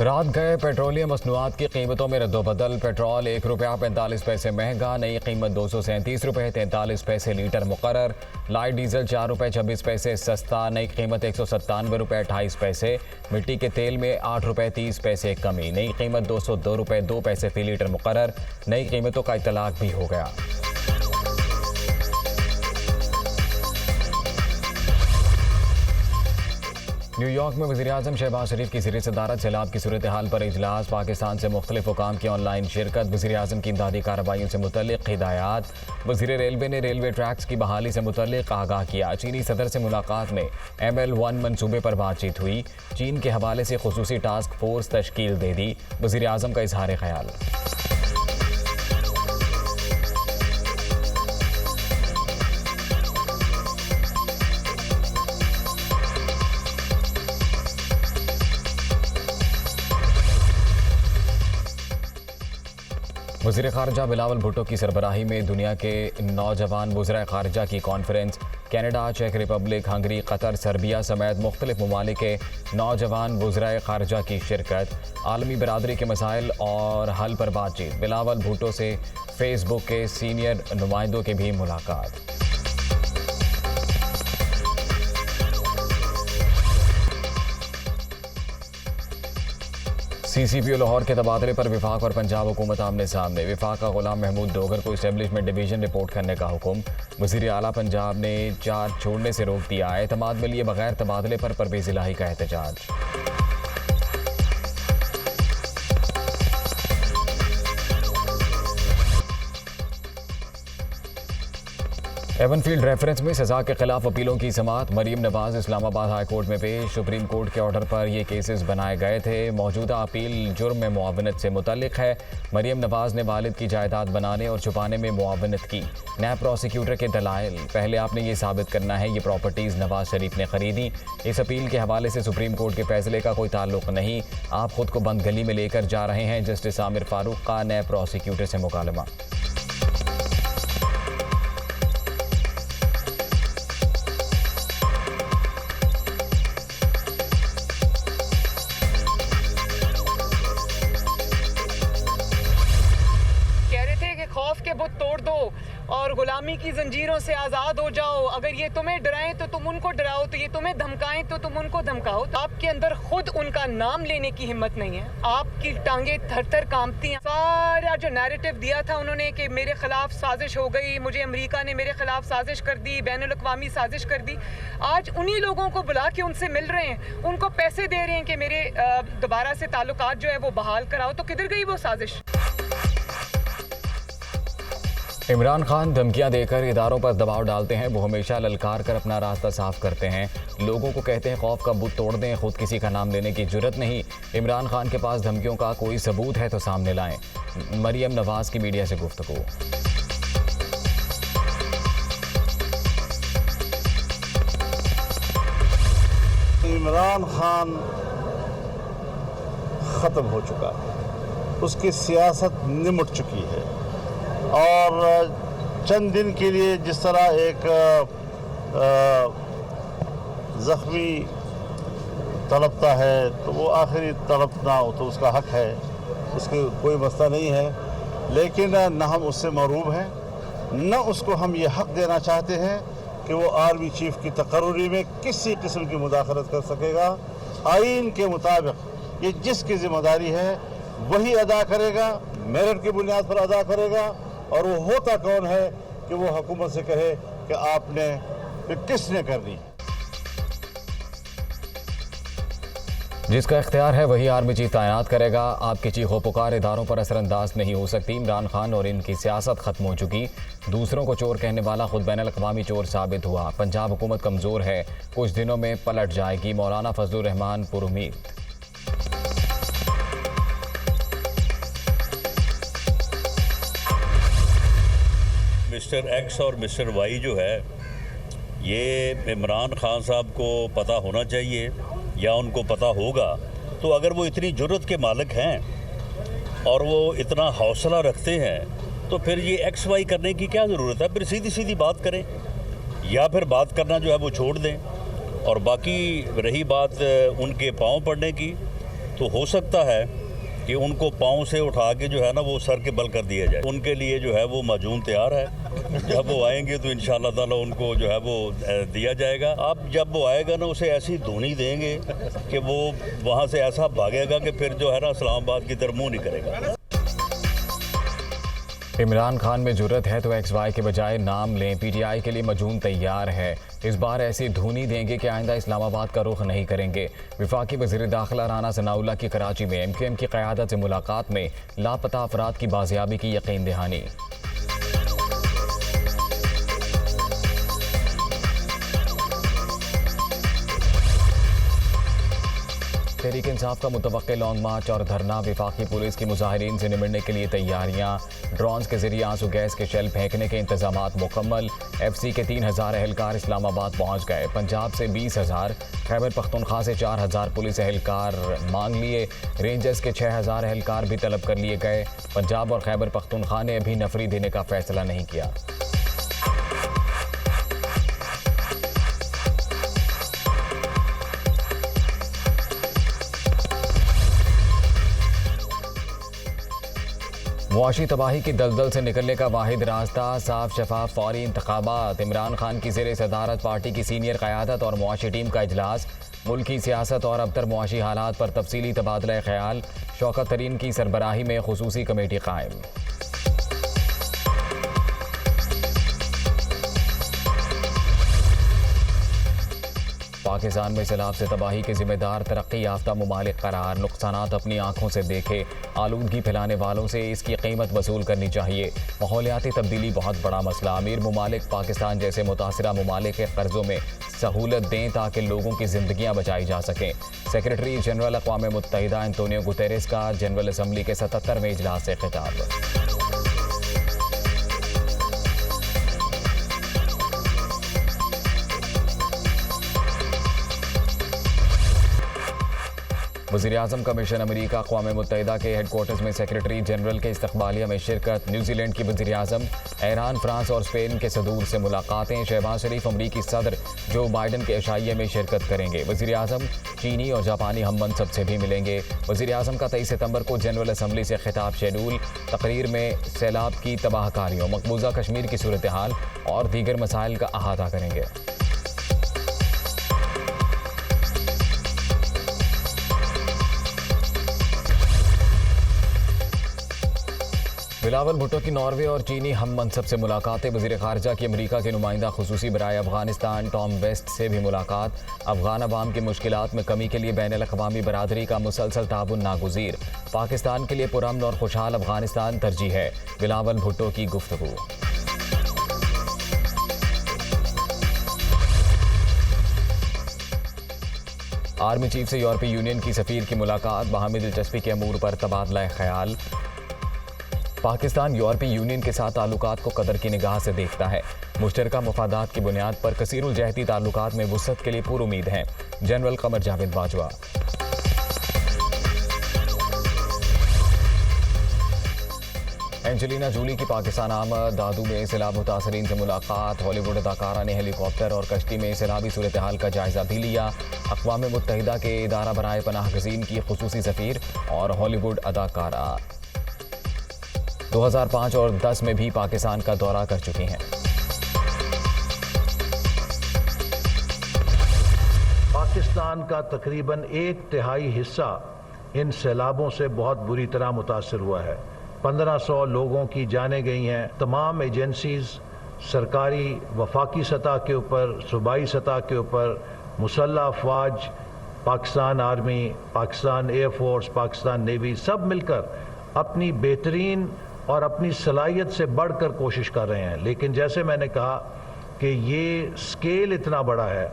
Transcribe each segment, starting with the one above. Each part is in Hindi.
रात गए पेट्रोलियम मसनूआत की कीमतों में रद्दोबदल। पेट्रोल ₹1.45 महंगा, नई कीमत ₹237.43 लीटर मुकर्रर। लाइट डीजल ₹4.26 सस्ता, नई कीमत ₹197.28। मिट्टी के तेल में ₹8.30 कमी, नई कीमत ₹202.02 फी लीटर मुकर्रर। नई कीमतों का इतलाक भी हो गया। न्यूयॉर्क में वज़ीर-ए-आज़म शहबाज शरीफ की ज़ेर सदारत सैलाब की सूरत हाल पर इजलास। पाकिस्तान से मुख्तलिफ हुकाम की ऑनलाइन शिरकत। वज़ीर-ए-आज़म की इमदादी कार्रवाइयों से मुतल्लिक़ हिदायत। वज़ीर रेलवे ने रेलवे ट्रैक्स की बहाली से मुतल्लिक़ आगाह किया। चीनी सदर से मुलाकात में ML1 मनसूबे पर बातचीत हुई। चीन के हवाले से खुसूसी टास्क फोर्स तश्कील दे दी। वज़ीर-ए-आज़म का इज़हार ख्याल। वज़ीर ख़ारजा बिलावल भुट्टो की सरबराही में दुनिया के नौजवान वज़राए ख़ारजा की कॉन्फ्रेंस। कनाडा, चेक रिपब्लिक, हंगरी, कतर, सर्बिया समेत मुख्तलिफ ममालिक के नौजवान वज़राए ख़ारजा की शिरकत। आलमी बरादरी के मसाइल और हल पर बातचीत। बिलावल भुट्टो से फेसबुक के सीनियर नुमाइंदों की भी मुलाकात। CCPO लाहौर के तबादले पर विफाक और पंजाब हुकूमत आमने सामने। विफाक का गुलाम महमूद डोगर को इस्टेब्लिशमेंट डिवीजन रिपोर्ट करने का हुक्म। वज़ीर आला पंजाब ने चार्ज छोड़ने से रोक दिया। एतमाद में लिए बगैर तबादले पर परवेज़ इलाही का एहतजाज। एवनफील्ड रेफरेंस में सजा के खिलाफ अपीलों की समाअत। मरीम नवाज इस्लामाबाद हाई कोर्ट में पेश। सुप्रीम कोर्ट के ऑर्डर पर ये केसेस बनाए गए थे। मौजूदा अपील जुर्म में मुआवनत से मुतल्लिक है। मरीम नवाज ने वालिद की जायदाद बनाने और छुपाने में मुआवनत की। नैब प्रोसिक्यूटर के दलाइल, पहले आपने ये साबित करना है ये प्रॉपर्टीज़ नवाज शरीफ ने खरीदी। इस अपील के हवाले से सुप्रीम कोर्ट के फैसले का कोई ताल्लुक नहीं। आप खुद को बंद गली में लेकर जा रहे हैं। जस्टिस आमिर फारूक का नैब प्रोसिक्यूटर से मुकालमा। खौफ के बुत तोड़ दो और गुलामी की जंजीरों से आज़ाद हो जाओ। अगर ये तुम्हें डराएं तो तुम उनको डराओ, तो ये तुम्हें धमकाएं तो तुम उनको धमकाओ। तो आपके अंदर खुद उनका नाम लेने की हिम्मत नहीं है। आपकी टांगे थर थर कांपती हैं। सारा जो नैरेटिव दिया था उन्होंने कि मेरे खिलाफ साजिश हो गई, मुझे अमेरिका ने मेरे खिलाफ साजिश कर दी, बैनुल अक़वामी साजिश कर दी। आज उन्हीं लोगों को बुला के उनसे मिल रहे हैं, उनको पैसे दे रहे हैं कि मेरे दोबारा से ताल्लुकात जो है वो बहाल कराओ। तो किधर गई वो साजिश? इमरान खान धमकियां देकर इदारों पर दबाव डालते हैं। वो हमेशा ललकार कर अपना रास्ता साफ करते हैं। लोगों को कहते हैं खौफ का बुत तोड़ दें, खुद किसी का नाम लेने की जुर्रत नहीं। इमरान खान के पास धमकियों का कोई सबूत है तो सामने लाएं। मरियम नवाज की मीडिया से गुफ्तगू। इमरान खान ख़त्म हो चुका है, उसकी सियासत निमट चुकी है और चंद दिन के लिए जिस तरह एक ज़ख्मी तड़पता है तो वो आखिरी तड़पना हो तो उसका हक है, उसके कोई मसला नहीं है। लेकिन न हम उससे मरूब हैं, न उसको हम ये हक देना चाहते हैं कि वो आर्मी चीफ की तकर्री में किसी किस्म की मुदाखलत कर सकेगा। आइन के मुताबिक ये जिसकी ज़िम्मेदारी है वही अदा करेगा, मेरिट की बुनियाद पर अदा करेगा। और वो होता कौन है कि वो हुकूमत से कहे कि आपने कि किसने करनी। जिसका इख्तियार है वही आर्मी चीफ तैनात करेगा। आपकी चीखों पुकार इदारों पर असरअंदाज नहीं हो सकती। इमरान खान और इनकी सियासत खत्म हो चुकी। दूसरों को चोर कहने वाला खुद बैनुल अक़वामी चोर साबित हुआ। पंजाब हुकूमत कमज़ोर है, कुछ दिनों में पलट जाएगी। मौलाना फजलुर रहमान पुरुमीद। मिस्टर एक्स और मिस्टर वाई जो है ये इमरान खान साहब को पता होना चाहिए या उनको पता होगा। तो अगर वो इतनी जुर्रत के मालिक हैं और वो इतना हौसला रखते हैं तो फिर ये एक्स वाई करने की क्या ज़रूरत है? फिर सीधी सीधी बात करें या फिर बात करना जो है वो छोड़ दें। और बाकी रही बात उनके पाँव पड़ने की, तो हो सकता है कि उनको पाँव से उठा के जो है ना वो सर के बल कर दिया जाए। उनके लिए जो है वो माजून तैयार है, जब वो आएंगे तो इंशाअल्लाह ताला उनको जो है वो दिया जाएगा। अब जब वो आएगा ना उसे ऐसी धुनी देंगे कि वो वहाँ से ऐसा भागेगा कि फिर जो है ना इस्लामाबाद की तरफ मुँह नहीं करेगा। इमरान खान में जुर्रत है तो XY के बजाय नाम लें। PTI के लिए मजून तैयार है। इस बार ऐसी धुनी देंगे कि आइंदा इस्लामाबाद का रुख नहीं करेंगे। वफाकी वज़ीर दाखिला राना सनाउल्लाह की कराची में MQM की क़यादत से मुलाकात में लापता अफराद की बाजियाबी की यकीन दहानी। तहरीक इंसाफ का मुतवक्किल लॉन्ग मार्च और धरना। वफाकी पुलिस की मुजाहिरीन से निमटने के लिए तैयारियां। ड्रोन्स के जरिए आंसू गैस के शेल फेंकने के इंतजामात मुकम्मल। FC के 3000 एहलकार इस्लामाबाद पहुंच गए। पंजाब से 20,000, खैबर पख्तूनख्वा से 4,000 पुलिस एहलकार मांग लिए। रेंजर्स के 6,000 एहलकार भी तलब कर लिए गए। पंजाब और खैबर पख्तूनख्वा ने अभी नफरी देने का फैसला नहीं किया। मुआशी तबाही की दलदल से निकलने का वाहिद रास्ता साफ शफाफ फौरी इंतखाबात। इमरान खान की ज़ेर सदारत पार्टी की सीनियर क़यादत और मुआशी टीम का इजलास। मुल्की सियासत और अबतर मुआशी हालात पर तफसीली तबादला ख्याल। शौकत तरीन की सरबराही में खुसूसी कमेटी कायम। पाकिस्तान में सैलाब से तबाही के जिम्मेदार तरक्की याफ्ता ममालिक करार। नुकसानात अपनी आंखों से देखे। आलूदगी फैलाने वालों से इसकी कीमत वसूल करनी चाहिए। माहौलियाती तब्दीली बहुत बड़ा मसला। अमीर ममालिक पाकिस्तान जैसे मुतासरा ममालिक के कर्जों में सहूलत दें ताकि लोगों की जिंदगियां बचाई जा सकें। सेक्रेटरी जनरल अक़वाम मुत्तहिदा एंटोनियो गुतेरेस का जनरल असम्बली के 77वें इजलास से खिताब। वज़ीर-ए-आज़म का मिशन अमेरिका अक़वाम मुत्तहिदा के हेडक्वार्टर्स में सेक्रेटरी जनरल के इस्तक़बालिया में शिरकत। न्यूजीलैंड की वज़ीर-ए-आज़म, ईरान, फ्रांस और स्पेन के सदूर से मुलाकातें। शहबाज शरीफ अमरीकी सदर जो बाइडन के इशाइये में शिरकत करेंगे। वज़ीर-ए-आज़म चीनी और जापानी हम मनसब से भी मिलेंगे। वज़ीर-ए-आज़म का 23 सितंबर को जनरल असम्बली से खिताब शेड्यूल। तकरीर में सैलाब की तबाहकारियों, मकबूजा कश्मीर की सूरत हाल और दीगर मसाइल का अहाता करेंगे। बिलावल भुट्टो की नॉर्वे और चीनी हम मनसब से मुलाकातें। वज़ीर ख़ारजा की अमेरिका के नुमाइंदा खुसूसी बराए अफ़गानिस्तान टॉम वेस्ट से भी मुलाकात। अफ़गान अवाम की मुश्किलात में कमी के लिए बैनुल-अक़वामी बरादरी का मुसलसल ताबुन नागुज़ीर। पाकिस्तान के लिए पुरअमन और खुशहाल अफ़गानिस्तान तरजीह है। बिलावल भुट्टो की गुफ्तगू। आर्मी चीफ से यूरोपीय यूनियन की सफ़ीर की मुलाकात। बाहमी दिलचस्पी के अमूर पर तबादला ख्याल। पाकिस्तान यूरोपीय यूनियन के साथ ताल्लुकात को कदर की निगाह से देखता है। मुश्तरका मफादात की बुनियाद पर कसीरुल जहती ताल्लुकात में वुसअत के लिए पुरुमीद हैं। General Qamar Javed Bajwa. Angelina Jolie की पाकिस्तान आमद। दादू में सैलाब मुतासरीन से मुलाकात। हॉलीवुड अदाकारा ने हेलीकॉप्टर और कश्ती में सैलाबी सूरत हाल का जायजा भी लिया। अक़वाम मुत्तहिदा के इदारा बराए पनाह गज़ीन की खुसूसी सफ़ीर और हॉलीवुड अदाकारा 2005 और 10 में भी पाकिस्तान का दौरा कर चुकी हैं। पाकिस्तान का तकरीबन 1/3 हिस्सा इन सैलाबों से बहुत बुरी तरह मुतासर हुआ है। 1500 लोगों की जानें गई हैं। तमाम एजेंसीज सरकारी वफाकी सतह के ऊपर, सूबाई सतह के ऊपर, मुसल्लह अफवाज, Pakistan army, Pakistan air force, Pakistan navy सब मिलकर अपनी बेहतरीन और अपनी सलाहियत से बढ़कर कोशिश कर रहे हैं। लेकिन जैसे मैंने कहा कि ये स्केल इतना बड़ा है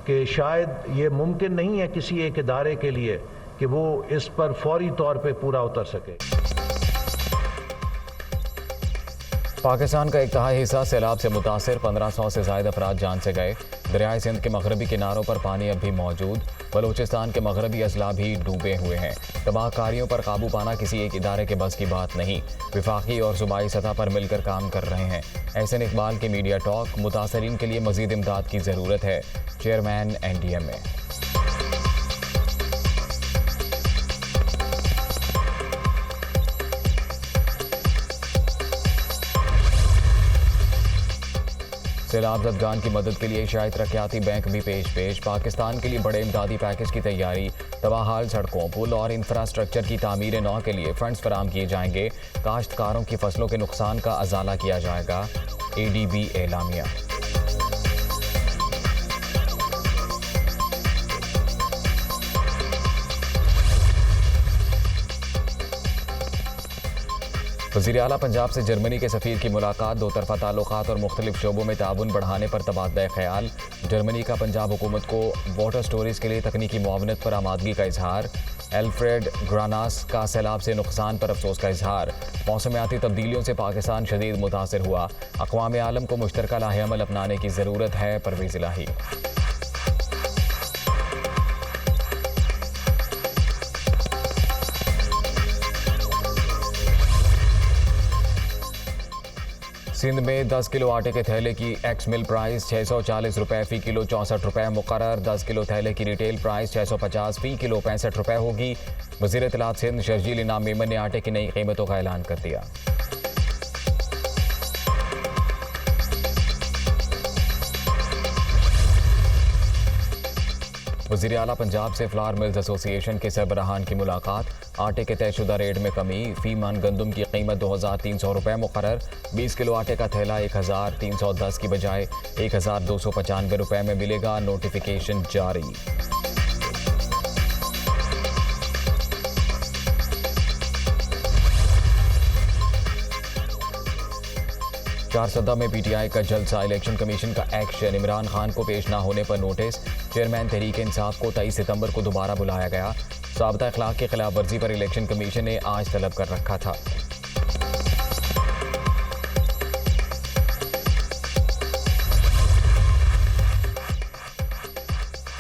कि शायद ये मुमकिन नहीं है किसी एक इदारे के लिए कि वो इस पर फौरी तौर पे पूरा उतर सके। पाकिस्तान का एक तिहाई हिस्सा सैलाब से मुतासर। 1500 से ज़ायद अफराद जान से गए। दरियाए सिंध के मगरबी किनारों पर पानी अब भी मौजूद। बलूचिस्तान के मगरबी अजला भी डूबे हुए हैं। तबाहकारियों पर काबू पाना किसी एक इदारे के बस की बात नहीं। वफाकी और सूबाई सतह पर मिलकर काम कर रहे हैं। एहसन इकबाल के मीडिया टॉक। मुतासरीन के लिए मज़ीद इमदाद की ज़रूरत है। Chairman NDMA। सैलाब ज़दगान की मदद के लिए एशियाई तरक्याती बैंक भी पेश पाकिस्तान के लिए बड़े इमदादी पैकेज की तैयारी। तबाहाल सड़कों, पुल और इंफ्रास्ट्रक्चर की तामीर नौ के लिए फंड्स फराम किए जाएंगे। काश्तकारों की फसलों के नुकसान का अजाला किया जाएगा। ADB एलामिया। वज़ीर आला पंजाब से जर्मनी के सफ़ीर की मुलाकात। दो तरफ़ा ताल्लुकात और मुख्तलिफ शोबों में ताउन बढ़ाने पर तबादला ख्याल। जर्मनी का पंजाब हुकूमत को वाटर स्टोरेज के लिए तकनीकी मुआवनत पर आमादगी का इजहार। एल्फ्रेड ग्रानास का सैलाब से नुकसान पर अफसोस का इजहार। मौसमियाती तब्दीलियों से पाकिस्तान शदीद मुतासर हुआ। अक़वाम आलम को मुश्तरका लाहेअमल अपनाने की ज़रूरत है। परवेज़ इलाही। सिंध में 10 किलो आटे के थैले की एक्स मिल प्राइस 640 रुपये फ़ी किलो 64 रुपये मुकर्रर। 10 किलो थैले की रिटेल प्राइस 650 फ़ी किलो 65 रुपये होगी। वज़ीर इत्तलात सिंध शर्जील इनाम मेमन ने आटे की नई कीमतों का ऐलान कर दिया। वज़ीर आला पंजाब से फ्लावर मिल्स एसोसिएशन के सरबराहान की मुलाकात। आटे के तयशुदा रेट में कमी। फी मन गंदम की कीमत 2300 रुपये मुकर्रर। 20 किलो आटे का थैला 1310 की बजाय 1295 रुपये में मिलेगा। नोटिफिकेशन जारी। चारसदा में PTI का जलसा। इलेक्शन कमीशन का एक्शन। इमरान खान को पेश न होने पर नोटिस। चेयरमैन तहरीक इंसाफ को 23 सितंबर को दोबारा बुलाया गया। साबता अखलाक की खिलाफ वर्जी पर इलेक्शन कमीशन ने आज तलब कर रखा था।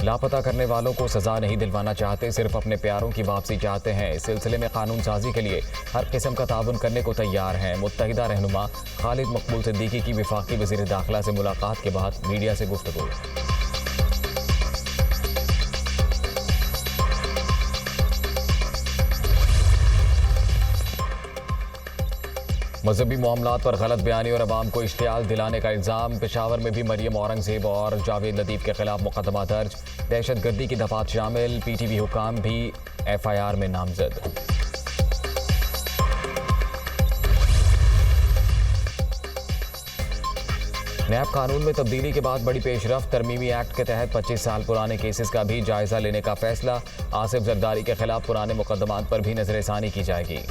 लापता करने वालों को सजा नहीं दिलवाना चाहते, सिर्फ अपने प्यारों की वापसी चाहते हैं। इस सिलसिले में कानून साजी के लिए हर किस्म का ताउन करने को तैयार हैं। मुत्तहिदा रहनुमा खालिद मकबूल सिद्दीकी की वफाकी वज़ीर दाखिला से मुलाकात के बाद मीडिया से गुफ्तगू। मजहबी मामलात पर गलत बयानी और अवाम को इश्तियाल दिलाने का इल्ज़ाम। पेशावर में भी मरियम औरंगज़ेब और जावेद लतीफ़ के खिलाफ मुकदमा दर्ज। दहशतगर्दी की दफात शामिल। PTV हुकाम भी FIR में नामजद। नैब कानून में तब्दीली के बाद बड़ी पेशरफ्त। तरमीमी एक्ट के तहत 25 साल पुराने केसेस का भी जायजा लेने का फैसला। आसिफ जरदारी के खिलाफ पुराने मुकदमात पर भी नजरसानी की जाएगी।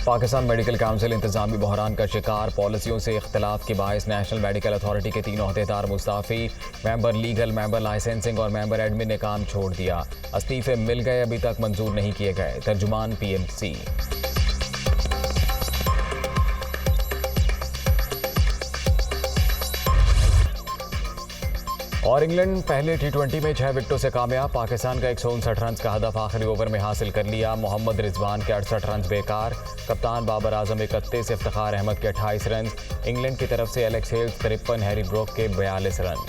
पाकिस्तान मेडिकल काउंसिल इंतजामी बहरान का शिकार। पॉलिसियों से इख्तलाफ के बायस नेशनल मेडिकल अथॉरिटी के 3 अहदेदार मुस्ताफ़ी। मेंबर लीगल, मेंबर लाइसेंसिंग और मेंबर एडमिन ने काम छोड़ दिया। इस्तीफे मिल गए, अभी तक मंजूर नहीं किए गए। तर्जुमान PMC। और इंग्लैंड पहले T20 में 6 विकेटों से कामयाब। पाकिस्तान का 159 रन का हदफ आखिरी ओवर में हासिल कर लिया। मोहम्मद रिजवान के 68 रन बेकार। कप्तान बाबर आजम 31, इफ्तिखार अहमद के 28 रन। इंग्लैंड की तरफ से एलेक्स हेल्स 53, हैरी ब्रोक के 42 रन।